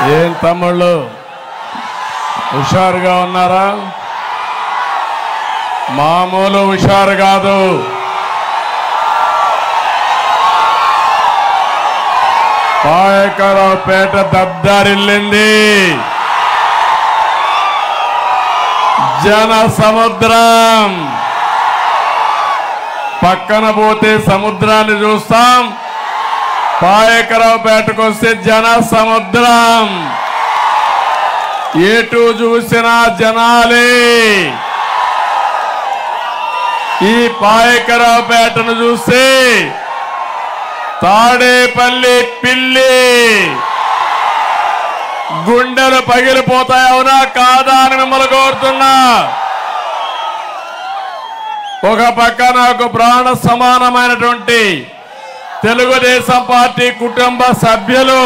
ఏం తమ్ముళ్ళు హుషారుగా ఉన్నారా? మామూలు హుషారు కాదు. పాయకరావుపేట దద్దరిల్లింది. జన సముద్రం. పక్కన పోతే సముద్రాన్ని చూస్తాం, పాయకరావుపేటకు వస్తే జన సముద్రం. ఎటు చూసినా జనాలే. ఈ పాయకరావుపేటను చూస్తే తాడేపల్లి పిల్లి గుండెలు పగిలిపోతాయి. అవునా కాదా అని మిమ్మల్ని కోరుతున్నా. ఒక పక్క నాకు ప్రాణ సమానమైనటువంటి తెలుగుదేశం పార్టీ కుటుంబ సభ్యులు,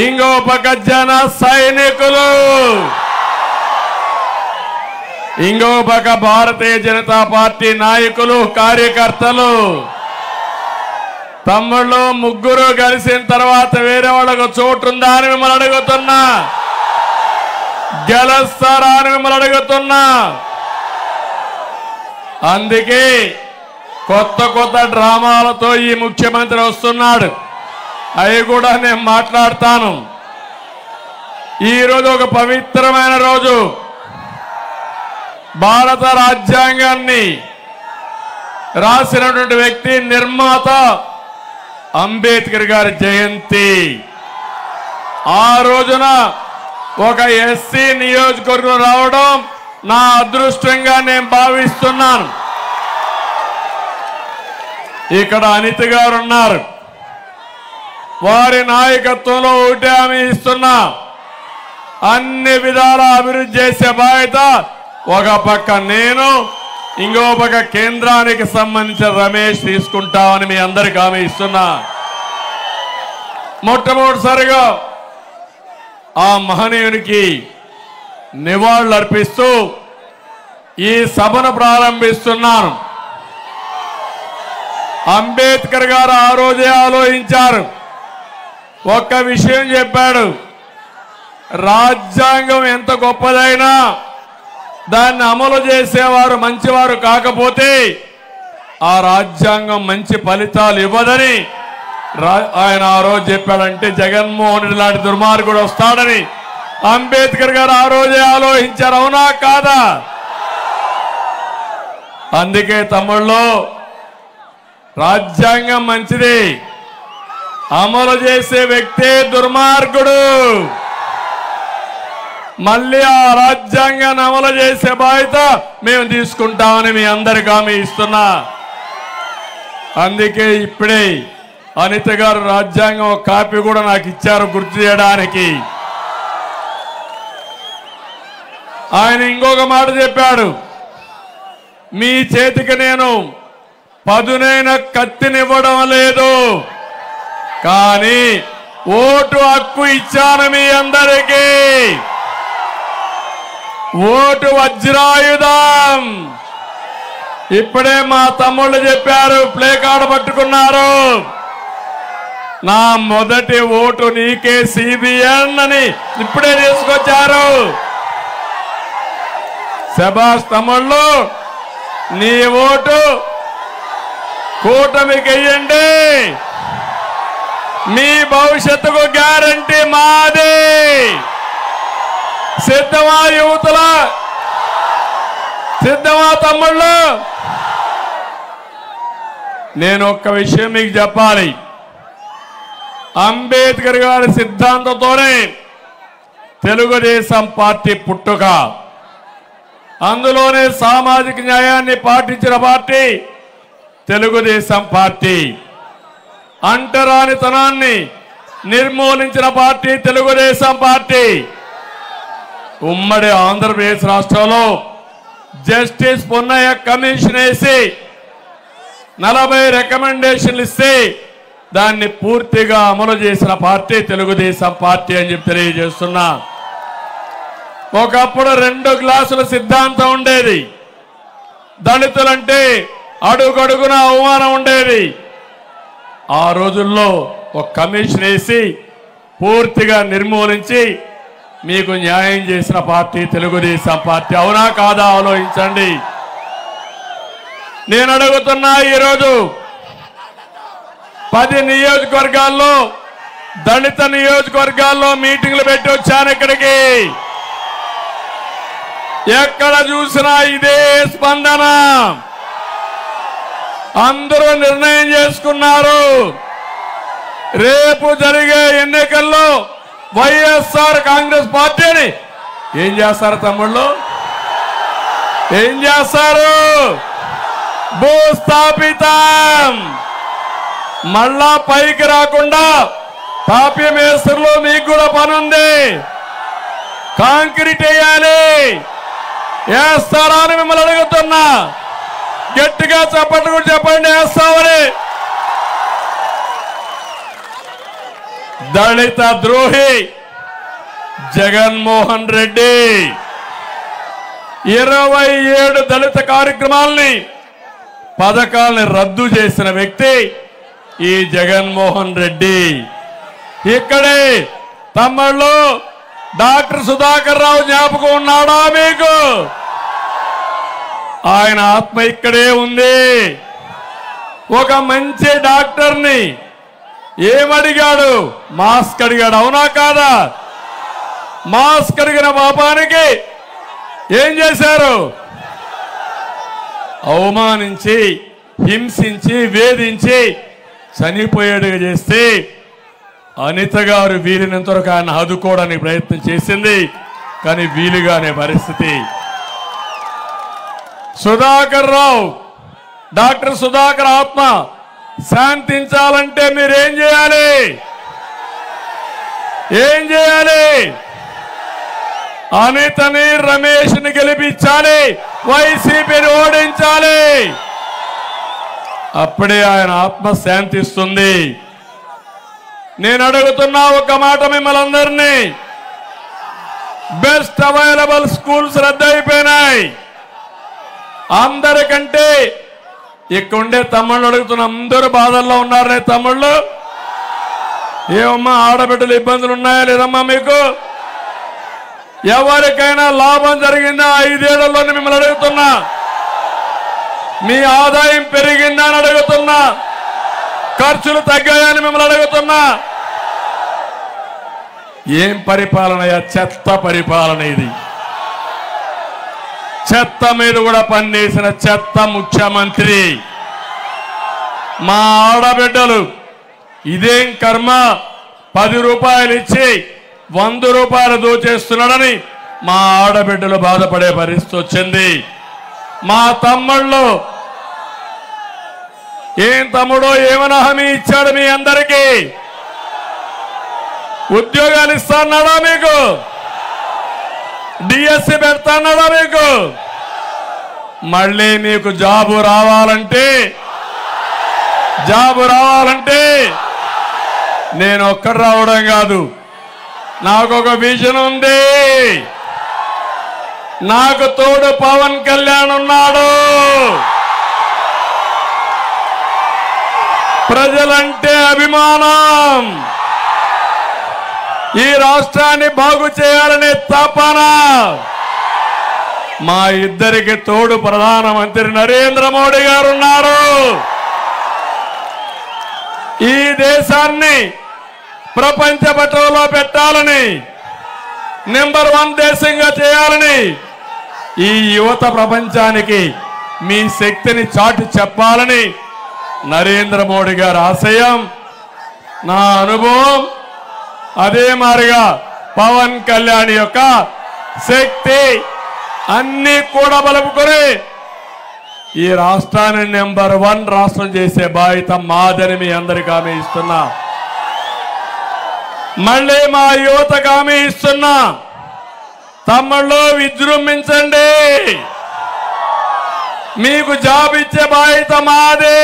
ఇంకో పక్క జన సైనికులు, ఇంకో పక్క భారతీయ జనతా పార్టీ నాయకులు, కార్యకర్తలు. తమ్ముళ్ళు ముగ్గురు కలిసిన తర్వాత వేరే వాళ్ళకు చోటు ఉందా అని మిమ్మల్ని అడుగుతున్నా. గెలుస్తారా అని మిమ్మల్ని అడుగుతున్నా. అందుకే కొత్త కొత్త డ్రామాలతో ఈ ముఖ్యమంత్రి వస్తున్నాడు. అవి కూడా నేను మాట్లాడతాను. ఈరోజు ఒక పవిత్రమైన రోజు. భారత రాజ్యాంగాన్ని రాసినటువంటి వ్యక్తి నిర్మాత అంబేద్కర్ గారి జయంతి. ఆ రోజున ఒక ఎస్సీ నియోజకవర్గం రావడం నా అదృష్టంగా నేను భావిస్తున్నాను. ఇక్కడ అనిత గారు ఉన్నారు. వారి నాయకత్వంలో ఒకటే హామీ ఇస్తున్నా, అన్ని విధాల అభివృద్ధి చేసే బాధ్యత ఒక పక్క నేను, ఇంకో పక్క కేంద్రానికి సంబంధించిన రమేష్ తీసుకుంటామని మీ అందరికి హామీ ఇస్తున్నా. మొట్టమొదటిసారిగా ఆ మహనీయునికి నివాళులు అర్పిస్తూ ఈ సభను ప్రారంభిస్తున్నాను. అంబేద్కర్ గారు ఆ రోజే ఆలోచించారు. ఒక్క విషయం చెప్పాడు, రాజ్యాంగం ఎంత గొప్పదైనా దాన్ని అమలు చేసేవారు మంచివారు కాకపోతే ఆ రాజ్యాంగం మంచి ఫలితాలు ఇవ్వదని ఆయన ఆ రోజు చెప్పాడంటే జగన్మోహన్ రెడ్డి లాంటి దుర్మార్గుడు వస్తాడని అంబేద్కర్ గారు ఆ రోజే ఆలోచించారు. అవునా కాదా? అందుకే తమ్ముళ్ళు, రాజ్యాంగం మంచిది, అమలు చేసే వ్యక్తే దుర్మార్గుడు. మళ్ళీ ఆ రాజ్యాంగాన్ని అమలు చేసే బాధ్యత మేము తీసుకుంటామని మీ అందరికీ హామీ ఇస్తున్నా. అందుకే ఇప్పుడే అనిత గారు రాజ్యాంగం ఒక కాపీ కూడా నాకు ఇచ్చారు గుర్తు చేయడానికి. ఆయన ఇంకొక మాట చెప్పాడు, మీ చేతికి నేను పదునైన కత్తినివ్వడం లేదు, కానీ ఓటు హక్కు ఇచ్చాను మీ అందరికీ. ఓటు వజ్రాయుధం. ఇప్పుడే మా తమ్ముళ్ళు చెప్పారు, ప్లే కార్డు పట్టుకున్నారు, నా మొదటి ఓటు నీకే సిబిఎన్ అని ఇప్పుడే తీసుకొచ్చారు. శభాష్ తమ్ముళ్ళు, నీ ఓటు కూటమికి వెయ్యండి. మీ భవిష్యత్తుకు గ్యారంటీ మాది. సిద్ధమా యువతుల? సిద్ధమా తమ్ముళ్ళు? నేను ఒక్క విషయం మీకు చెప్పాలి. అంబేద్కర్ గారి సిద్ధాంతంతోనే తెలుగుదేశం పార్టీ పుట్టుక. అందులోనే సామాజిక న్యాయాన్ని పాటించిన పార్టీ తెలుగుదేశం పార్టీ. అంటరానితనాన్ని నిర్మూలించిన పార్టీ తెలుగుదేశం పార్టీ. ఉమ్మడి ఆంధ్రప్రదేశ్ రాష్ట్రంలో జస్టిస్ పొన్నయ్య కమిషన్ వేసి 40 రికమెండేషన్లు ఇస్తే దాన్ని పూర్తిగా అమలు చేసిన పార్టీ తెలుగుదేశం పార్టీ అని చెప్పి తెలియజేస్తున్నా. ఒకప్పుడు 2 గ్లాసుల సిద్ధాంతం ఉండేది. దళితులంటే అడుగడుగున అవమానం ఉండేది. ఆ రోజుల్లో ఒక కమిషన్ వేసి పూర్తిగా నిర్మూలించి మీకు న్యాయం చేసిన పార్టీ తెలుగుదేశం పార్టీ. అవునా కాదా ఆలోచించండి. నేను అడుగుతున్నా, ఈరోజు 10 నియోజకవర్గాల్లో దళిత నియోజకవర్గాల్లో మీటింగ్లు పెట్టి వచ్చాను. ఇక్కడికి ఎక్కడ చూసినా ఇదే స్పందన. అందరూ నిర్ణయం చేసుకున్నారు, రేపు జరిగే ఎన్నికల్లో వైఎస్ఆర్ కాంగ్రెస్ పార్టీని ఏం చేస్తారు తమ్ముళ్ళు? ఏం చేస్తారు? భూస్థాపితం. మళ్ళా పైకి రాకుండా తాపీ మేస్త్రులు మీకు కూడా పనుంది. కాంక్రీట్ వేయాలి. వేస్తారా అని మిమ్మల్ని అడుగుతున్నా. గట్టిగా చప్పట్లు కూడా చెప్పండి, వేస్తామని. దళిత ద్రోహి జగన్మోహన్ రెడ్డి 27 దళిత కార్యక్రమాల్ని పథకాల్ని రద్దు చేసిన వ్యక్తి ఈ జగన్మోహన్ రెడ్డి. ఇక్కడే తమ్ముళ్ళు డాక్టర్ సుధాకర్ రావు జ్ఞాపకం ఉన్నాడా మీకు? ఆయన ఆత్మ ఇక్కడే ఉంది. ఒక మంచి డాక్టర్ని ఏమడిగాడు? మాస్క్ అడిగాడు. అవునా కాదా? మాస్క్ అడిగిన పాపానికి ఏం చేశారు? అవమానించి, హింసించి, వేధించి చనిపోయేట్టుగా చేస్తే అనిత గారు వీలినంతవరకు ఆయన ఆదుకోవడానికి ప్రయత్నం చేసింది, కానీ వీలుగానే పరిస్థితి. సుధాకర్ రావు, డాక్టర్ సుధాకర్ ఆత్మ శాంతించాలంటే మీరేం చేయాలి? ఏం చేయాలి? అనితని, రమేష్ని గెలిపించాలి, వైసీపీని ఓడించాలి. అప్పుడే ఆయన ఆత్మ శాంతిస్తుంది. నేను అడుగుతున్నా ఒక మాట మిమ్మల్ని అందరినీ, బెస్ట్ అవైలబుల్ స్కూల్స్ రద్దయిపోయినాయి. అందరికంటే ఇక్కడుండే తమ్ముళ్ళు అడుగుతున్న, అందరూ బాధల్లో ఉన్నారనే తమ్ముళ్ళు. ఏమమ్మా ఆడబిడ్డలు ఇబ్బందులు ఉన్నాయా లేదమ్మా మీకు? ఎవరికైనా లాభం జరిగిందా 5 ఏళ్లలోనే మిమ్మల్ని అడుగుతున్నా? మీ ఆదాయం పెరిగిందా అని అడుగుతున్నా? ఖర్చులు తగ్గాయని మిమ్మల్ని అడుగుతున్నా? ఏం పరిపాలన? చెత్త పరిపాలన ఇది. చెత్త మీద కూడా పనిచేసిన చెత్త ముఖ్యమంత్రి. మా ఆడబిడ్డలు ఇదేం కర్మ, 10 రూపాయలు ఇచ్చి 100 రూపాయలు దోచేస్తున్నాడని మా ఆడబిడ్డలు బాధపడే పరిస్థితి వచ్చింది. మా తమ్ముళ్ళు, ఏం తమ్ముడో ఏమైనా హామీ ఇచ్చాడు మీ అందరికీ? ఉద్యోగాలు ఇస్తాన్నాడా మీకు? డిఎస్సి పెడతాన్నాడా మీకు? మళ్ళీ మీకు జాబు రావాలంటే నేను ఒక్కడు రావడం కాదు, నాకు ఒక విజన్ ఉంది. నాకు తోడు పవన్ కళ్యాణ్ ఉన్నాడు. ప్రజలంటే అభిమానం, ఈ రాష్ట్రాన్ని బాగు చేయాలనే తపన. మా ఇద్దరికి తోడు ప్రధానమంత్రి నరేంద్ర మోడీ గారు ఉన్నారు. ఈ దేశాన్ని ప్రపంచ పటంలో పెట్టాలని, నెంబర్ 1 దేశంగా చేయాలని, ఈ యువత ప్రపంచానికి మీ శక్తిని చాటి చెప్పాలని నరేంద్ర మోడీ గారి ఆశయం. నా అనుభవం అదే మారిగా పవన్ కళ్యాణ్ యొక్క శక్తి అన్ని కూడా బలుపుకొని ఈ రాష్ట్రాన్ని నెంబర్ 1 రాష్ట్రం చేసే బాధ్యత మాదని మీ అందరికీ హామీ ఇస్తున్నా. మళ్ళీ మా యువతకు హామీ ఇస్తున్నా, తమ్ముళ్ళు విజృంభించండి. మీకు జాబ్ ఇచ్చే బాధ్యత మాది,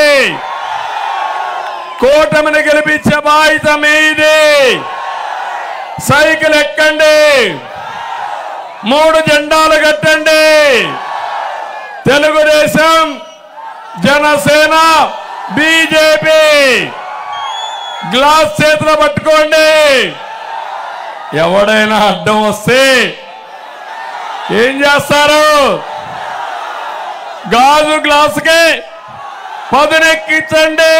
కూటమిని గెలిపించే బాధ్యత మీది. సైకిల్ ఎక్కండి, 3 జెండాలు కట్టండి. తెలుగుదేశం, జనసేన, బీజేపీ. గ్లాస్ చేతిలో పట్టుకోండి, ఎవడైనా అడ్డం వస్తే ఏం చేస్తారు? గాజు గ్లాసుకే పదునెక్కించండి,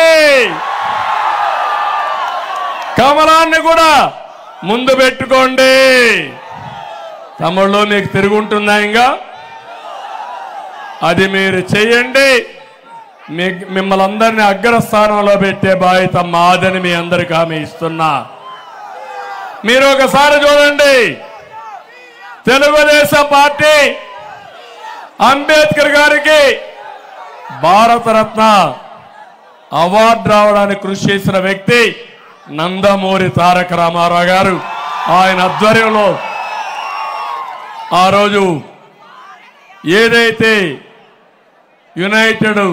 కమలాన్ని కూడా ముందు పెట్టుకోండి. తమ్ముళ్ళు మీకు తిరుగుంటుందా? ఇంకా అది మీరు చెయ్యండి. మిమ్మల్ని అందరినీ అగ్రస్థానంలో పెట్టే బాధ్యత మాదని మీ అందరికీ హామీ ఇస్తున్నా. మీరు ఒకసారి చూడండి, తెలుగుదేశం పార్టీ అంబేద్కర్ గారికి భారతరత్న అవార్డు రావడానికి కృషి చేసిన వ్యక్తి నందమూరి తారక రామారావు గారు. ఆయన ఆధ్వర్యంలో ఆ రోజు ఏదైతే యునైటెడ్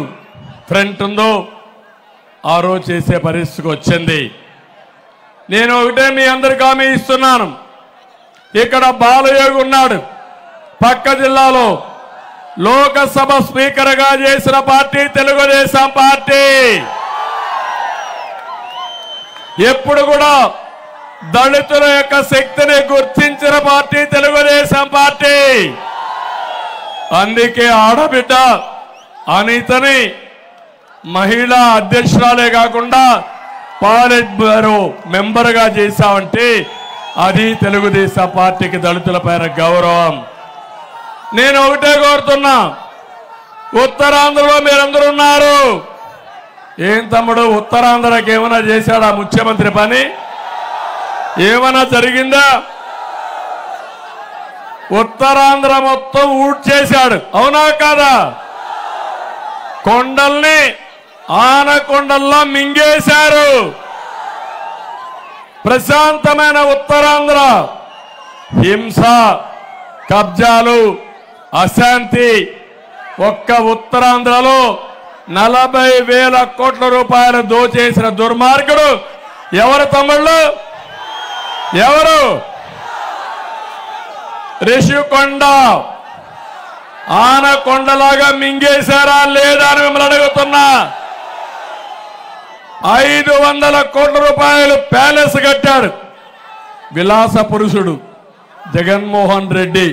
ఫ్రంట్ ఉందో ఆ రోజు చేసే పరిస్థితికి వచ్చింది. నేను ఒకటే మీ అందరికీ హామీ ఇస్తున్నాను, ఇక్కడ బాలయోగి ఉన్నాడు, పక్క జిల్లాలో లోకసభ స్పీకర్గా చేసిన పార్టీ తెలుగుదేశం పార్టీ. ఎప్పుడు కూడా దళితుల యొక్క శక్తిని గుర్తించిన పార్టీ తెలుగుదేశం పార్టీ. అందుకే ఆడబిడ్డ అనితని మహిళా అధ్యక్షురాలే కాకుండా పార్లమెంట్ బ్యూరో మెంబర్గా చేశామంటే అది తెలుగుదేశం పార్టీకి దళితుల పైన గౌరవం. నేను ఒకటే కోరుతున్నా, ఉత్తరాంధ్రలో మీరందరూ ఉన్నారు. ఏం తమ్ముడు, ఉత్తరాంధ్రకి ఏమైనా చేశాడా ముఖ్యమంత్రి పని? ఏమైనా జరిగిందా? ఉత్తరాంధ్ర మొత్తం ఊడ్చేశాడు, అవునా కాదా? కొండల్ని ఆనకొండల్లో మింగేశారు. ప్రశాంతమైన ఉత్తరాంధ్ర హింస, కబ్జాలు, అశాంతి. ఒక్క ఉత్తరాంధ్రలో 40,000 కోట్ల రూపాయలు దోచేసిన దుర్మార్గుడు ఎవరు తమ్ముళ్ళు? ఎవరు? రిషికొండ ఆనకొండలాగా మింగేశారా లేదా అని మిమ్మల్ని అడుగుతున్నా. 500 కోట్ల రూపాయలు ప్యాలెస్ కట్టాడు విలాస పురుషుడు జగన్మోహన్ రెడ్డి.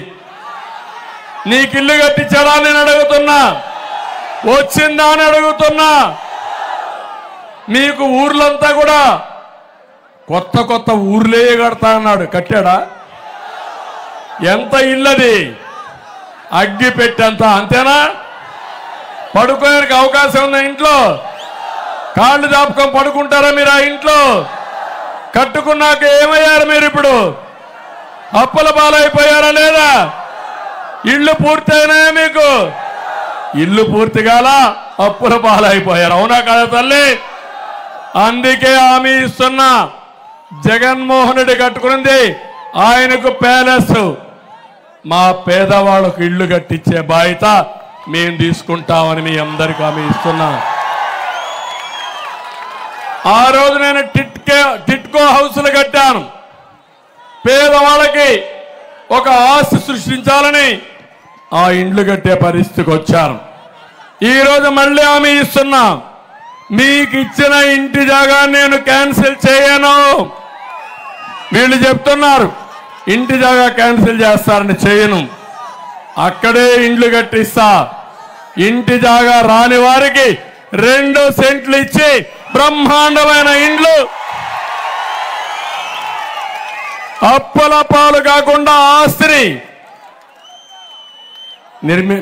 నీకు ఇల్లు కట్టించాడా నేను అడుగుతున్నా? వచ్చిందా అని అడుగుతున్నా. మీకు ఊర్లంతా కూడా కొత్త కొత్త ఊర్లే కడతా అన్నాడు, కట్టాడా? ఎంత ఇల్లది? అగ్గి పెట్టంత, అంతేనా? పడుకోడానికి అవకాశం ఉందా ఇంట్లో? కాళ్ళు దాపుకొని పడుకుంటారా మీరు ఆ ఇంట్లో? కట్టుకున్నాక ఏమయ్యారు మీరు? ఇప్పుడు అప్పుల పాలైపోయారా లేదా? ఇల్లు పూర్తయినా మీకు? ఇల్లు పూర్తి కాల, అప్పుల పాలైపోయారు, అవునా కాదా తల్లి? అందుకే హామీ ఇస్తున్నా, జగన్మోహన్ రెడ్డి కట్టుకున్నది ఆయనకు ప్యాలెస్, మా పేదవాళ్ళకు ఇల్లు కట్టించే బాధ్యత మేము తీసుకుంటామని మీ అందరికీ హామీ ఇస్తున్నా. ఆ రోజు నేను టిట్కో హౌస్లు కట్టాను. పేదవాళ్ళకి ఒక ఆస్తి సృష్టించాలని ఆ ఇండ్లు కట్టే పరిస్థితికి వచ్చాను. ఈరోజు మళ్ళీ హామీ ఇస్తున్నా, మీకు ఇచ్చిన ఇంటి జాగా నేను క్యాన్సిల్ చేయను. వీళ్ళు చెప్తున్నారు ఇంటి జాగా క్యాన్సిల్ చేస్తారని, చేయను. అక్కడే ఇండ్లు కట్టిస్తా. ఇంటి జాగా రాని వారికి 2 సెంట్లు ఇచ్చి బ్రహ్మాండమైన ఇండ్లు, అప్పుల పాలు కాకుండా ఆస్తిని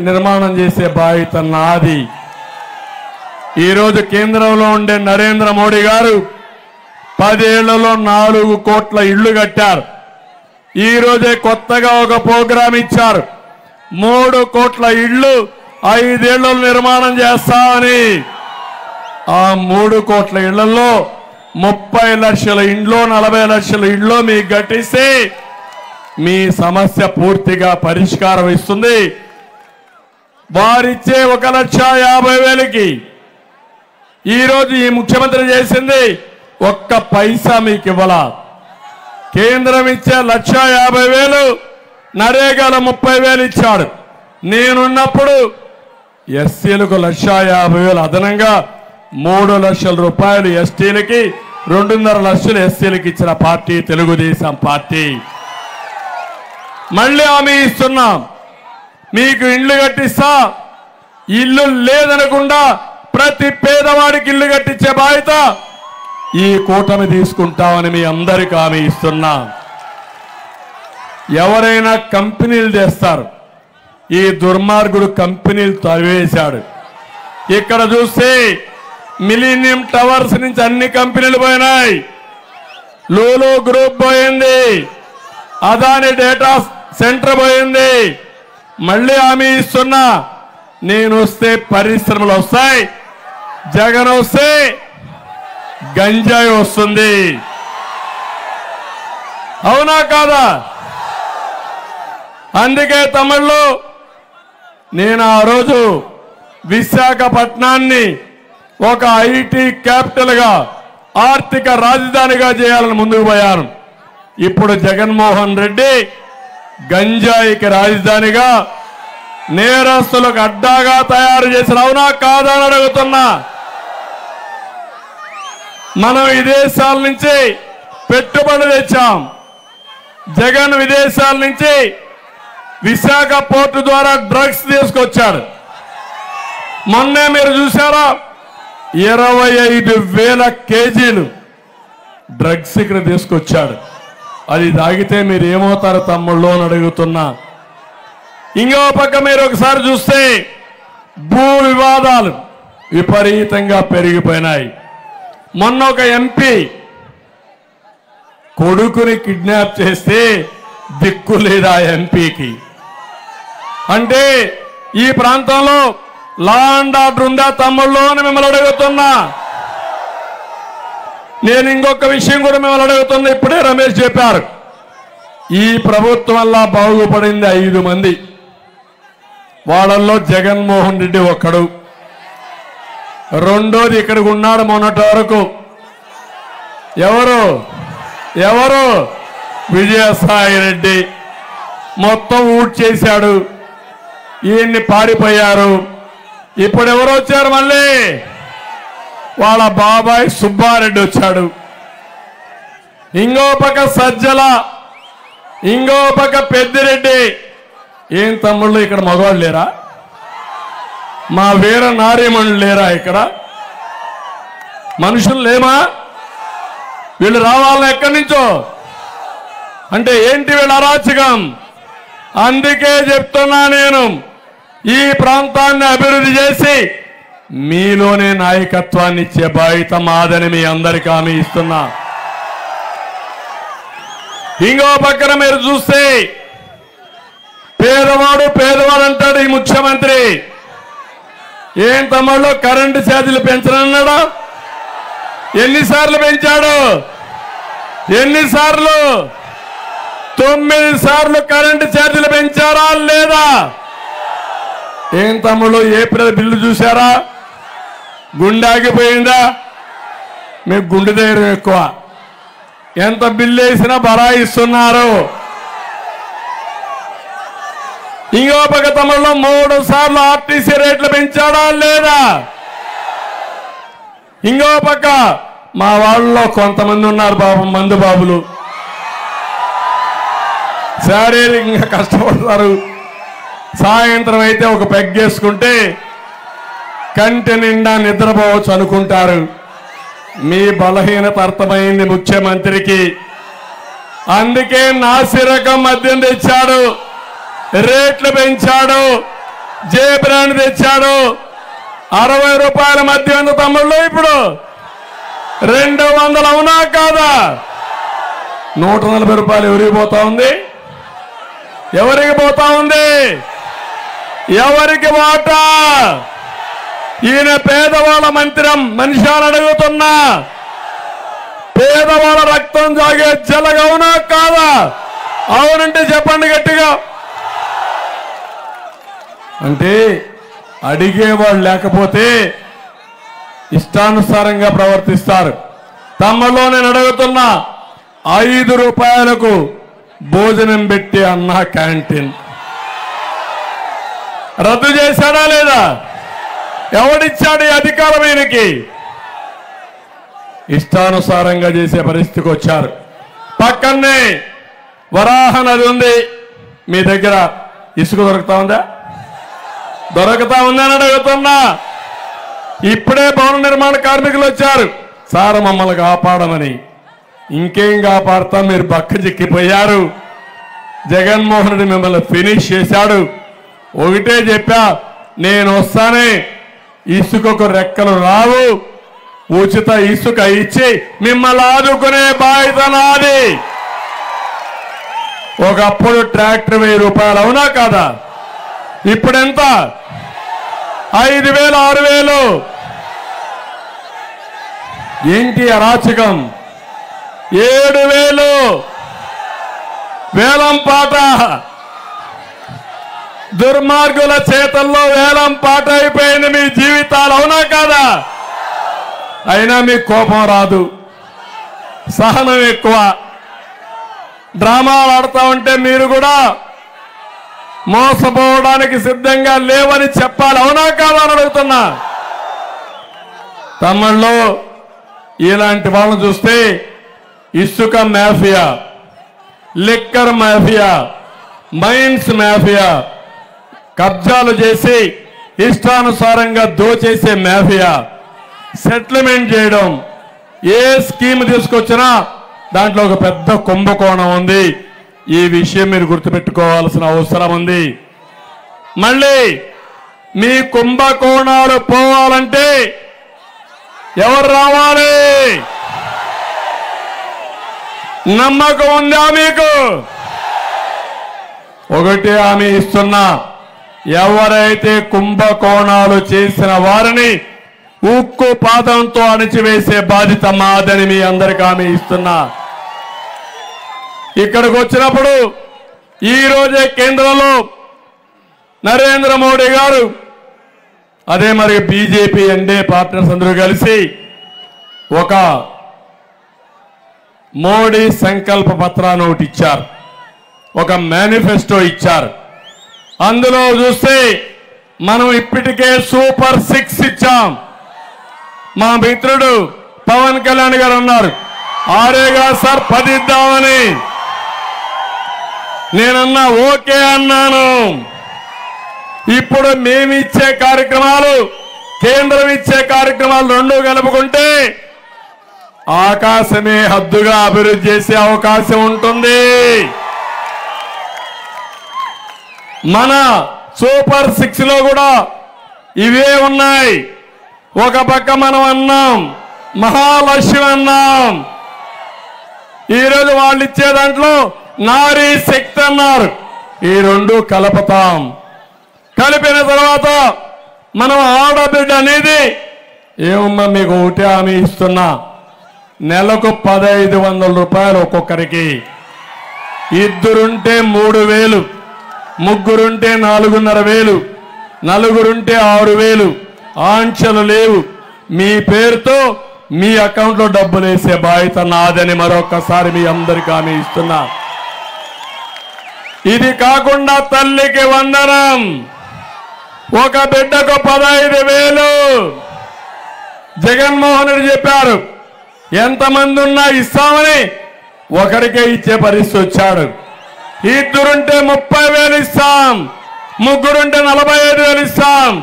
నిర్మాణం చేసే బాధ్యత నాది. ఈరోజు కేంద్రంలో ఉండే నరేంద్ర మోడీ గారు 10 ఏళ్లలో 4 కోట్ల ఇళ్లు కట్టారు. ఈ రోజే కొత్తగా ఒక ప్రోగ్రాం ఇచ్చారు, 3 కోట్ల ఇళ్లు 5 ఏళ్లలో నిర్మాణం చేస్తామని. ఆ 3 కోట్ల ఇళ్లలో 30 లక్షల ఇండ్లు, 40 లక్షల ఇండ్లు మీకు కట్టిస్తే మీ సమస్య పూర్తిగా పరిష్కారం ఇస్తుంది. వారిచ్చే 1,50,000కి ఈరోజు ఈ ముఖ్యమంత్రి చేసింది ఒక్క పైసా మీకు ఇవ్వాల. కేంద్రం ఇచ్చే 1,50,000, నరేగాలో 30,000 ఇచ్చాడు. నేనున్నప్పుడు ఎస్సీలకు 1,50,000 అదనంగా 3 లక్షల రూపాయలు, ఎస్టీలకి 2.5 లక్షలు ఎస్సీలకు ఇచ్చిన పార్టీ తెలుగుదేశం పార్టీ. మళ్ళీ హామీ ఇస్తున్నాం, మీకు ఇల్లు కట్టిస్తా, ఇల్లు లేదనకుండా ప్రతి పేదవాడికి ఇల్లు కట్టించే బాధ్యత ఈ కూటమి తీసుకుంటామని మీ అందరికీ హామీ ఇస్తున్నా. ఎవరైనా కంపెనీలు చేస్తారు, ఈ దుర్మార్గుడు కంపెనీలు తరివేశాడు. ఇక్కడ చూస్తే మిలీనియం టవర్స్ నుంచి అన్ని కంపెనీలు పోయినాయి, లూలు గ్రూప్ పోయింది, అదాని డేటా సెంటర్ పోయింది. మళ్ళీ హామీ ఇస్తున్నా, నేను వస్తే పరిశ్రమలు వస్తాయి, జగన్ వస్తే గంజాయి వస్తుంది. అవునా కాదా? అందుకే తమిళ్లో నేను ఆ రోజు విశాఖపట్నాన్ని ఒక ఐటీ క్యాపిటల్ గా, ఆర్థిక రాజధానిగా చేయాలని ముందుకు పోయాను. ఇప్పుడు జగన్మోహన్ రెడ్డి గంజాయికి రాజధానిగా, నేరస్తులకు అడ్డాగా తయారు చేసిన. అవునా కాదా అని అడుగుతున్నా. మనం విదేశాల నుంచి పెట్టుబడి తెచ్చాం. జగన్ విదేశాల నుంచి విశాఖ పోర్టు ద్వారా డ్రగ్స్ తీసుకొచ్చాడు. మొన్నే మీరు చూసారా, 25,000 కేజీలు డ్రగ్స్ ఇక్కడ తీసుకొచ్చాడు. అది తాగితే మీరు ఏమవుతారు తమ్ముళ్ళు అని అడుగుతున్నా. ఇంకో పక్క మీరు ఒకసారి చూస్తే భూ వివాదాలు విపరీతంగా పెరిగిపోయినాయి. మొన్న ఒక ఎంపీ కొడుకుని కిడ్నాప్ చేస్తే దిక్కు లేదా ఎంపీకి. అంటే ఈ ప్రాంతంలో లా అండ్ ఆర్డర్ ఉందా తమ్ముళ్ళు అని మిమ్మల్ని అడుగుతున్నా. నేను ఇంకొక విషయం కూడా మిమ్మల్ని అడుగుతున్నా. ఇప్పుడే రమేష్ చెప్పారు, ఈ ప్రభుత్వం వల్ల బాగుపడింది 5 మంది. వాళ్ళల్లో జగన్మోహన్ రెడ్డి ఒక్కడు. రెండోది ఇక్కడికి ఉన్నాడు మొన్నటి వరకు. ఎవరు విజయసాయి రెడ్డి. మొత్తం ఊట్ చేశాడు, ఈయన్ని పారిపోయారు. ఇప్పుడు ఎవరు వచ్చారు? మళ్ళీ వాళ్ళ బాబాయ్ సుబ్బారెడ్డి వచ్చాడు. ఇంకో పక్క సజ్జల, ఇంకో పక్క పెద్దిరెడ్డి. ఏం తమ్ముళ్ళు ఇక్కడ మగవాళ్ళు లేరా? మా వీర నారీమణులు లేరా? ఇక్కడ మనుషులు లేమా? వీళ్ళు రావాలని ఎక్కడి నుంచో. అంటే ఏంటి వీళ్ళ అరాచకం? అందుకే చెప్తున్నా, నేను ఈ ప్రాంతాన్ని అభివృద్ధి చేసి మీలోనే నాయకత్వాన్ని ఇచ్చే బాధ్యత మాదని మీ అందరికీ హామీ ఇస్తున్నా. ఇంకో పక్కన మీరు చూస్తే పేదవాడు అంటాడు ఈ ముఖ్యమంత్రి. ఏం తమ్ముళ్ళు కరెంటు ఛార్జీలు పెంచనన్నాడా? ఎన్నిసార్లు పెంచాడు? 9 సార్లు కరెంటు ఛార్జీలు పెంచారా లేదా? ఏం తమ్ముళ్ళు ఏప్రిల్ బిల్లు చూసారా? గుండె ఆగిపోయిందా? మీకు గుండె ధైర్యం ఎక్కువ. ఎంత బిల్లు వేసినా బరాయిస్తున్నారు. ఇంకో పక్క తమ్ముళ్ళు 3 సార్లు ఆర్టీసీ రేట్లు పెంచాడా లేదా? ఇంకో పక్క మా వాళ్ళలో కొంతమంది ఉన్నారు బాబు, మందు బాబులు, శారీరకంగా కష్టపడతారు. సాయంత్రం అయితే ఒక పెగ్గేసుకుంటే కంటి నిండా నిద్రపోవచ్చు అనుకుంటారు. మీ బలహీనత అర్థమైంది ముఖ్యమంత్రికి. అందుకే నాసిరకం మద్యం తెచ్చాడు, రేట్లు పెంచాడు, జే బ్రాండ్ తెచ్చాడు. 60 రూపాయల మద్యం తమ్ముళ్ళు ఇప్పుడు 200. అవునా కాదా? 140 రూపాయలు ఎవరికి పోతా ఉంది? ఎవరికి పోతా ఉంది? ఎవరికి వాటా? ఈయన పేదవాళ్ళ మనిషి అని అడుగుతున్నా. పేదవాళ్ళ రక్తం సాగే జలగ. అవునా కాదా? అవునంటే చెప్పండి గట్టిగా. అంటే అడిగేవాళ్ళు లేకపోతే ఇష్టానుసారంగా ప్రవర్తిస్తారు. తమలో నేను అడుగుతున్నా, 5 రూపాయలకు భోజనం పెట్టి అన్న క్యాంటీన్ రద్దు చేశాడా లేదా? ఎవడిచ్చాడు ఈ అధికారం? ఈయనకి ఇష్టానుసారంగా చేసే పరిస్థితికి వచ్చారు. పక్కనే వరాహ నది ఉంది. మీ దగ్గర ఇసుక దొరుకుతా ఉందా? దొరుకుతా ఉందని అడుగుతున్నా. ఇప్పుడే భవన నిర్మాణ కార్మికులు వచ్చారు, సార్ మమ్మల్ని కాపాడమని. ఇంకేం కాపాడతాం, మీరు బక్క చిక్కిపోయారు. జగన్మోహన్ రెడ్డి మిమ్మల్ని ఫినిష్ చేశాడు. ఒకటే చెప్పా, నేను వస్తానే ఇసుకకు రెక్కలు రావు, ఉచిత ఇసుక ఇచ్చి మిమ్మల్ని ఆదుకునే బాధ్యత నాది. ఒకప్పుడు ట్రాక్టర్ 1000 రూపాయలు, అవునా కాదా? ఇప్పుడెంత? 5000, 6000. ఏంటి అరాచకం? 7000 వేలం పాట. దుర్మార్గుల చేతల్లో వేలం పాట అయిపోయింది మీ జీవితాలు, అవునా కాదా? అయినా మీకు కోపం రాదు, సహనం ఎక్కువ. డ్రామాలు ఆడుతూ ఉంటే మీరు కూడా మోసపోవడానికి సిద్ధంగా లేవని చెప్పాలి, అవునా కాదా అని అడుగుతున్నా. తమిళ్లో ఇలాంటి వాళ్ళని చూస్తే ఇసుక mafia, liquor mafia, mines mafia, కబ్జాలు చేసి ఇష్టానుసారంగా దోచేసే మాఫియా, సెటిల్మెంట్ చేయడం, ఏ స్కీమ్ తీసుకొచ్చినా దాంట్లో ఒక పెద్ద కుంభకోణం ఉంది. ఈ విషయం మీరు గుర్తుపెట్టుకోవాల్సిన అవసరం ఉంది. మళ్ళీ మీ కుంభకోణాలు పోవాలంటే ఎవరు రావాలి? నమ్మకం ఉందా మీకు? ఒకటి హామీ ఇస్తున్నా, ఎవరైతే కుంభకోణాలు చేసిన వారిని ఉక్కు పాదంతో అణిచివేసే బాధ్యత మాదని మీ అందరికీ హామీ ఇస్తున్నా. ఇక్కడికి వచ్చినప్పుడు ఈ రోజే కేంద్రంలో నరేంద్ర మోడీ గారు, అదే మరి బీజేపీ ఎన్డీఏ పార్ట్నర్స్ అందరూ కలిసి ఒక మోడీ సంకల్ప పత్రాన్ని ఒకటి ఇచ్చారు, ఒక మేనిఫెస్టో ఇచ్చారు. అందులో చూస్తే మనం ఇప్పటికే సూపర్ 6 ఇచ్చాం. మా మిత్రుడు పవన్ కళ్యాణ్ గారు అన్నారు, ఆరేగా సార్ 10 ఇద్దామని. నేనన్నా ఓకే అన్నాను. ఇప్పుడు మేమిచ్చే కార్యక్రమాలు, కేంద్రం ఇచ్చే కార్యక్రమాలు రెండు కలుపుకుంటే ఆకాశమే హద్దుగా అభివృద్ధి చేసే అవకాశం ఉంటుంది. మన సూపర్ 6 లో కూడా ఇవే ఉన్నాయి. ఒక పక్క మనం అన్నాం మహాలక్ష్మి అన్నాం, ఈరోజు వాళ్ళు ఇచ్చే దాంట్లో నారీ శక్తి అన్నారు. ఈ రెండు కలుపుతాం. కలిపిన తర్వాత మనం ఆడబిడ్డ అనేది ఏమమ్మా, మీకు ఒకటే హామీ ఇస్తున్నా, నెలకు 1500 రూపాయలు ఒక్కొక్కరికి. ఇద్దరుంటే 3000, ముగ్గురుంటే 4500, నలుగురుంటే 6000. ఆంక్షలు లేవు. మీ పేరుతో మీ అకౌంట్లో డబ్బులు వేసే బాధ్యత నాదని మరొకసారి మీ అందరికీ హామీ ఇస్తున్నా. ఇది కాకుండా తల్లికి వందనం, ఒక బిడ్డకు 15000. జగన్మోహన్ రెడ్డి చెప్పారు, ఎంతమంది ఉన్నా ఇస్తామని, ఒకరికే ఇచ్చే పరిస్థితి వచ్చాడు. ఇద్దరుంటే 30,000 ఇస్తాం, ముగ్గురుంటే 45,000 ఇస్తాం,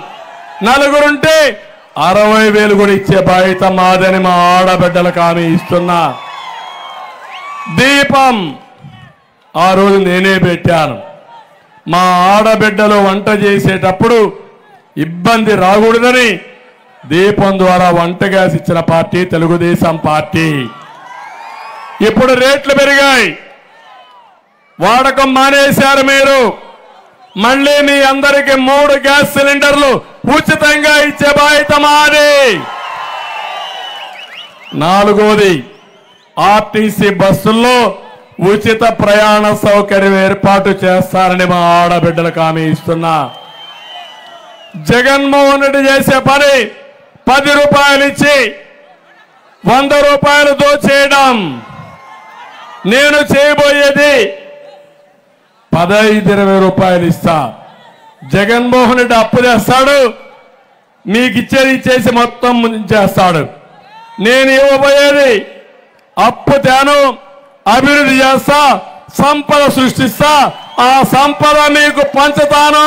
నలుగురుంటే 60,000 కూడా ఇచ్చే బాధ్యత మాదని మా ఆడబిడ్డలకు హామీ ఇస్తున్నా. దీపం ఆ రోజు నేనే పెట్టాను. మా ఆడబిడ్డలు వంట చేసేటప్పుడు ఇబ్బంది రాకూడదని దీపం ద్వారా వంట గ్యాస్ ఇచ్చిన పార్టీ తెలుగుదేశం పార్టీ. ఇప్పుడు రేట్లు పెరిగాయి, వాడకం మానేశారు మీరు. మళ్ళీ మీ అందరికి 3 గ్యాస్ సిలిండర్లు ఉచితంగా ఇచ్చే బాధ్యత మాది. 4వది, ఆర్టీసీ బస్సుల్లో ఉచిత ప్రయాణ సౌకర్యం ఏర్పాటు చేస్తారని మా ఆడబిడ్డలకు హామీ ఇస్తున్నా. జగన్మోహన్ రెడ్డి చేసే పని 10 రూపాయలు ఇచ్చి 100 రూపాయలు దోచేయడం. నేను చేయబోయేది 15-20 రూపాయలు ఇస్తా. జగన్మోహన్ రెడ్డి అప్పు చేస్తాడు, మీకు ఇచ్చేది ఇచ్చేసి మొత్తం చేస్తాడు. నేను ఇవ్వబోయేది అప్పు తేను, అభివృద్ధి చేస్తా, సంపద సృష్టిస్తా, ఆ సంపద మీకు పంచుతాను.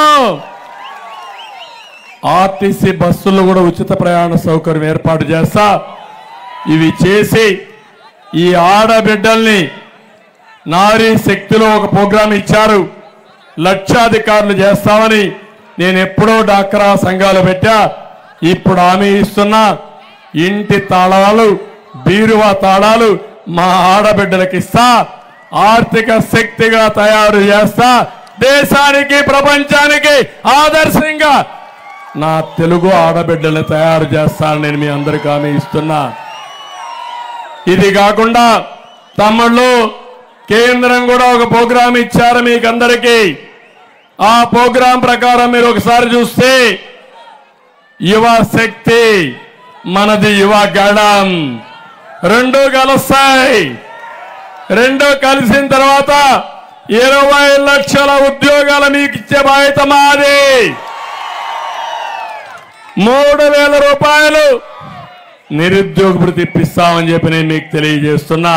ఆర్టీసీ బస్సుల్లో కూడా ఉచిత ప్రయాణ సౌకర్యం ఏర్పాటు చేస్తా. ఇవి చేసి ఈ ఆడబిడ్డల్ని నారీ శక్తిలో ఒక ప్రోగ్రాం ఇచ్చారు, లక్షాధికారులు చేస్తామని. నేను ఎప్పుడో డాక్రా సంఘాలు పెట్టా, ఇప్పుడు హామీ ఇస్తున్నా. ఇంటి తాళాలు, బీరువా తాళాలు మా ఆడబిడ్డలకు ఇస్తా. ఆర్థిక శక్తిగా తయారు చేస్తా. దేశానికి, ప్రపంచానికి ఆదర్శంగా నా తెలుగు ఆడబిడ్డలు తయారు చేస్తానని నేను మీ అందరికీ హామీ ఇస్తున్నా. ఇది కాకుండా తమ్ముళ్ళు, కేంద్రం కూడా ఒక ప్రోగ్రాం ఇచ్చారు మీకు అందరికీ. ఆ ప్రోగ్రాం ప్రకారం మీరు ఒకసారి చూస్తే యువ శక్తి, మనది యువ గళం, రెండు కలుస్తాయి. రెండు కలిసిన తర్వాత 20 లక్షల ఉద్యోగాలు మీకు ఇచ్చే బాధ్యత మాది. 3,000 రూపాయలు నిరుద్యోగ భృతి ఇప్పిస్తామని చెప్పి నేను మీకు తెలియజేస్తున్నా.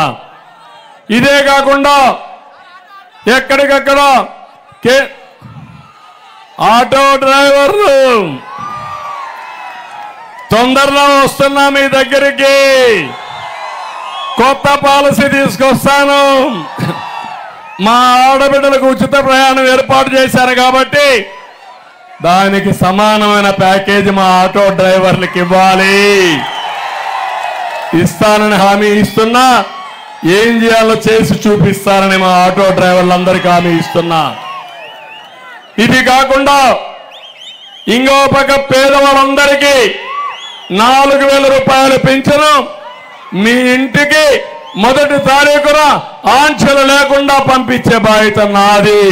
ఇదే కాకుండా ఎక్కడికక్కడ ఆటో డ్రైవర్లు తొందరలో వస్తున్నా మీ దగ్గరికి. కొత్త పాలసీ తీసుకొస్తాను. మా ఆడబిడ్డలకు ఉచిత ప్రయాణం ఏర్పాటు చేశారు కాబట్టి దానికి సమానమైన ప్యాకేజీ మా ఆటో డ్రైవర్లకు ఇవ్వాలి. ఇస్తానని హామీ ఇస్తున్నా. ఏం చేయాలో చేసి చూపిస్తానని మా ఆటో డ్రైవర్లందరికీ హామీ ఇస్తున్నా. ఇది కాకుండా ఇంకో పక్క పేదవాళ్ళందరికీ 4,000 రూపాయలు పెంచను. మీ ఇంటికి మొదటి తారీఖున ఆంక్షలు లేకుండా పంపించే బాధ్యత నాది.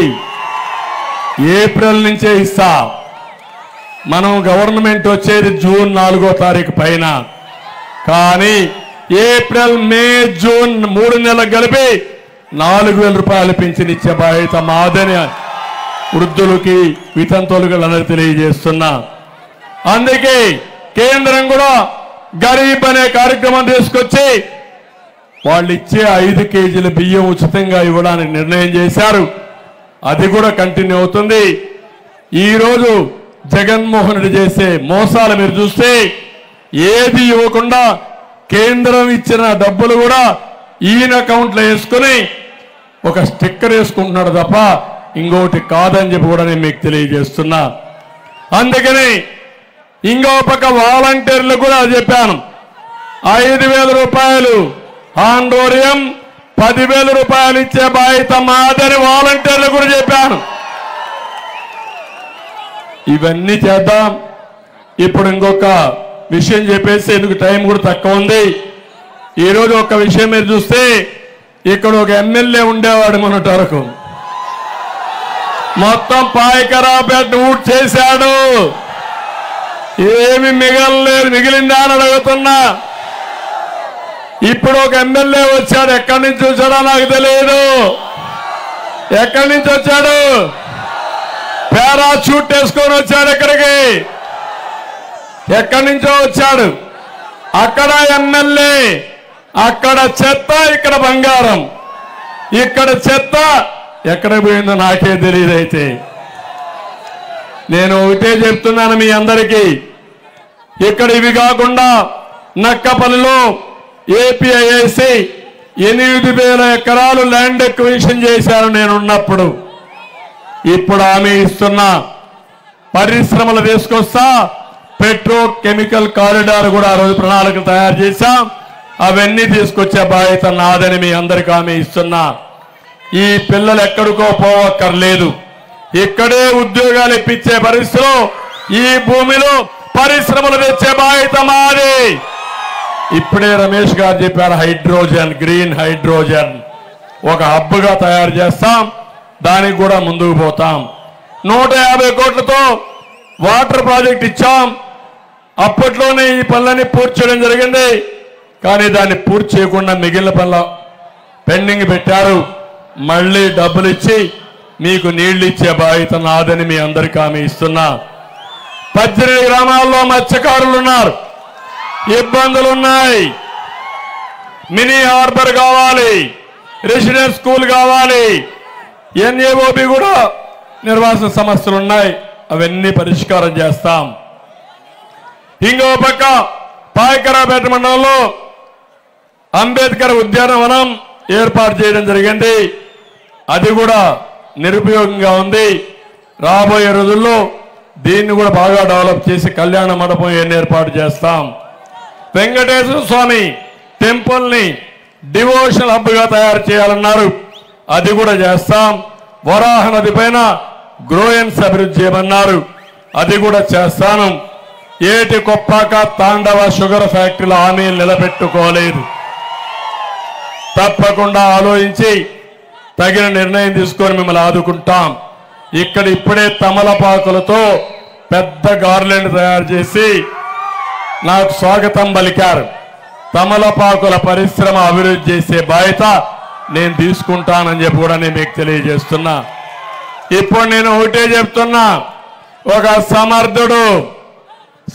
ఏప్రిల్ నుంచే ఇస్తా. మనం గవర్నమెంట్ వచ్చేది జూన్ 4వ తారీఖు పైన, కానీ ఏప్రిల్, మే, జూన్ 3 నెలలు కలిపి 4,000 రూపాయలు పింఛన్ ఇచ్చే బాధ్యత మాదని వృద్ధులకి, వితంతువులకి అందరూ తెలియజేస్తున్నా. అందుకే కేంద్రం కూడా గరీబ్ అనే కార్యక్రమం తీసుకొచ్చి వాళ్ళు ఇచ్చే 5 కేజీల బియ్యం ఉచితంగా ఇవ్వడానికి నిర్ణయం చేశారు. అది కూడా కంటిన్యూ అవుతుంది. ఈరోజు జగన్మోహన్ రెడ్డి చేసే మోసాలు మీరు చూస్తే ఏది ఇవ్వకుండా కేంద్రం ఇచ్చిన డబ్బులు కూడా ఈయన అకౌంట్లో వేసుకుని ఒక స్టిక్కర్ వేసుకుంటున్నాడు తప్ప ఇంకోటి కాదని చెప్పి కూడా నేను మీకు తెలియజేస్తున్నా. అందుకని ఇంకో పక్క వాలంటీర్లు కూడా చెప్పాను. 5,000 రూపాయలు ఆందోళన, 10,000 రూపాయలు ఇచ్చే బాధ్యత మాదని వాలంటీర్లు కూడా చెప్పాను. ఇవన్నీ చేద్దాం. ఇప్పుడు ఇంకొక విషయం చెప్పేసి ఎందుకు టైం కూడా తక్కువ ఉంది. ఈరోజు ఒక విషయం మీరు చూస్తే ఇక్కడ ఒక ఎమ్మెల్యే ఉండేవాడు మొన్నటి వరకు, మొత్తం పాయకరాపేట ఊట్ చేశాడు. ఏమి మిగిలిందా అని అడుగుతున్నా. ఇప్పుడు ఒక ఎమ్మెల్యే వచ్చాడు. ఎక్కడి నుంచి వచ్చాడో నాకు తెలియదు. ఎక్కడి నుంచి వచ్చాడు? పారాచూట్ వేసుకొని వచ్చాడు. ఎక్కడికి? ఎక్కడి నుంచో వచ్చాడు. అక్కడ ఎమ్మెల్యే, అక్కడ చెత్త, ఇక్కడ బంగారం. ఇక్కడ చెత్త ఎక్కడ పోయిందో నాకే తెలియదు. అయితే నేను ఒకటే చెప్తున్నాను మీ అందరికీ, ఇక్కడ ఇవి కాకుండా నక్కపల్లిలో ఏపీఐఐసి 8,000 ఎకరాలు ల్యాండ్ ఎక్విజిషన్ చేశారు నేనున్నప్పుడు. ఇప్పుడు హామీ ఇస్తున్నా, పరిశ్రమలు తీసుకొస్తా. పెట్రోకెమికల్ కారిడార్ కూడా ఆ రోజు ప్రణాళిక తయారు చేశాం. అవన్నీ తీసుకొచ్చే బాధ్యత నాదని మీ అందరికీ హామీ ఇస్తున్నా. ఈ పిల్లలు ఎక్కడికో పోవక్కర్లేదు. ఇక్కడే ఉద్యోగాలు ఇప్పించే పరిస్థితిలో ఈ భూమిలో పరిశ్రమలు తెచ్చే బాధ్యత మాది. ఇప్పుడే రమేష్ గారు చెప్పారు, హైడ్రోజన్, గ్రీన్ హైడ్రోజన్ ఒక హబ్గా తయారు చేస్తాం. దానికి కూడా ముందుకు పోతాం. 150 కోట్లతో వాటర్ ప్రాజెక్ట్ ఇచ్చాం. అప్పట్లోనే ఈ పనులని పూర్తి చేయడం జరిగింది. కానీ దాన్ని పూర్తి చేయకుండా మిగిలిన పనుల పెండింగ్ పెట్టారు. మళ్ళీ డబ్బులు ఇచ్చి మీకు నీళ్లు ఇచ్చే బాధ్యత నాదని మీ అందరికీ హామీ ఇస్తున్నా. 18 గ్రామాల్లో మత్స్యకారులు ఉన్నారు, ఇబ్బందులు ఉన్నాయి. మినీ హార్బర్ కావాలి, రెసిడెన్స్ స్కూల్ కావాలి, ఎన్ఏఓబి కూడా నిర్వాసన సమస్యలు ఉన్నాయి, అవన్నీ పరిష్కారం చేస్తాం. ఇంకో పక్క పాయకరాపేట మండలంలో అంబేద్కర్ ఉద్యానవనం ఏర్పాటు చేయడం జరిగింది. అది కూడా నిరుపయోగంగా ఉంది. రాబోయే రోజుల్లో దీన్ని కూడా బాగా డెవలప్ చేసి కళ్యాణ మండపం ఏర్పాటు చేస్తాం. వెంకటేశ్వర స్వామి టెంపుల్ని డివోషనల్ హబ్గా తయారు చేయాలన్నారు, అది కూడా చేస్తాం. వరాహ నది పైన గ్రోయన్స్ అభివృద్ధి చేయమన్నారు, అది కూడా చేస్తాను. ఏటి కొప్పాక తాండవ షుగర్ ఫ్యాక్టరీల హామీలు నిలబెట్టుకోలేదు. తప్పకుండా ఆలోచించి తగిన నిర్ణయం తీసుకొని మిమ్మల్ని ఆదుకుంటాం. ఇక్కడ ఇప్పుడే తమలపాకులతో పెద్ద గార్లెండ్ తయారు చేసి నాకు స్వాగతం పలికారు. తమలపాకుల పరిశ్రమ అభివృద్ధి చేసే బాధ్యత నేను తీసుకుంటానని చెప్పి కూడా నేను మీకు తెలియజేస్తున్నా. ఇప్పుడు నేను ఒకటే చెప్తున్నా, ఒక సమర్థుడు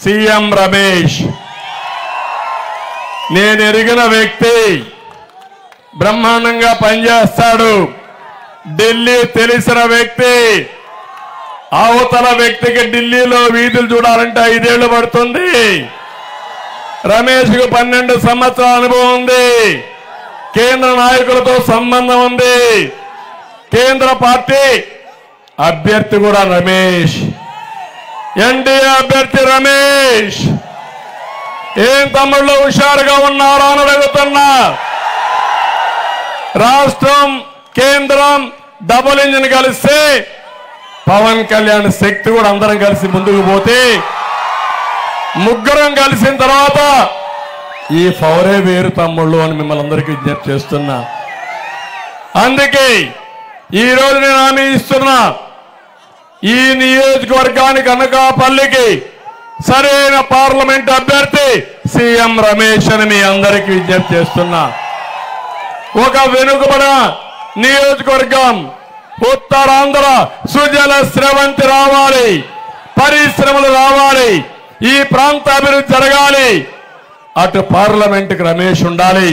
సీఎం రమేష్, నేను ఎరిగిన వ్యక్తి, బ్రహ్మాండంగా పనిచేస్తాడు, ఢిల్లీ తెలిసిన వ్యక్తి. అవతల వ్యక్తికి ఢిల్లీలో వీధులు చూడాలంటే 5 ఏళ్లు పడుతుంది. రమేష్ కు 12 సంవత్సరాల అనుభవం ఉంది, కేంద్ర నాయకులతో సంబంధం ఉంది, కేంద్ర పార్టీ అభ్యర్థి కూడా రమేష్, ఎన్డీఏ అభ్యర్థి రమేష్. ఏం తమ్ముళ్ళు హుషారుగా ఉన్నారా అని అడుగుతున్నా. రాష్ట్రం కేంద్రం డబుల్ ఇంజిన్ కలిస్తే పవన్ కళ్యాణ్ శక్తి కూడా అందరం కలిసి ముందుకు పోతే, ముగ్గురం కలిసిన తర్వాత ఈ పవరే వేరు తమ్ముళ్ళు అని మిమ్మల్ని అందరికీ విజ్ఞప్తి చేస్తున్నా. అందుకే ఈ రోజు నేను హామీ ఇస్తున్నా, ఈ నియోజకవర్గానికి అనకాపల్లికి సరైన పార్లమెంట్ అభ్యర్థి సీఎం రమేష్ అని మీ అందరికీ విజ్ఞప్తి చేస్తున్నా. ఒక వెనుకబడిన నియోజకవర్గం ఉత్తరాంధ్ర సుజల స్రవంతి రావాలి, పరిశ్రమలు రావాలి, ఈ ప్రాంత అభివృద్ధి జరగాలి. అటు పార్లమెంటుకి రమేష్ ఉండాలి,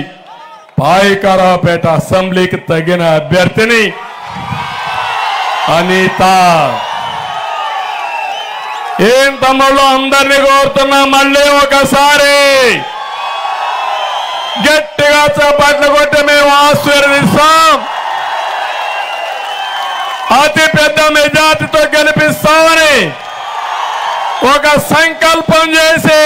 పాయకరావుపేట అసెంబ్లీకి తగిన అభ్యర్థిని అనిత. ఏం తమ్ముళ్ళు అందరినీ కోరుతున్నా, మళ్ళీ ఒకసారి గట్టిగా చప్పట్లు కొట్టి మేము ఆశీర్వదిస్తాం, అతి పెద్ద మెజార్టీతో గెలిపిస్తామని ఒక సంకల్పం చేసి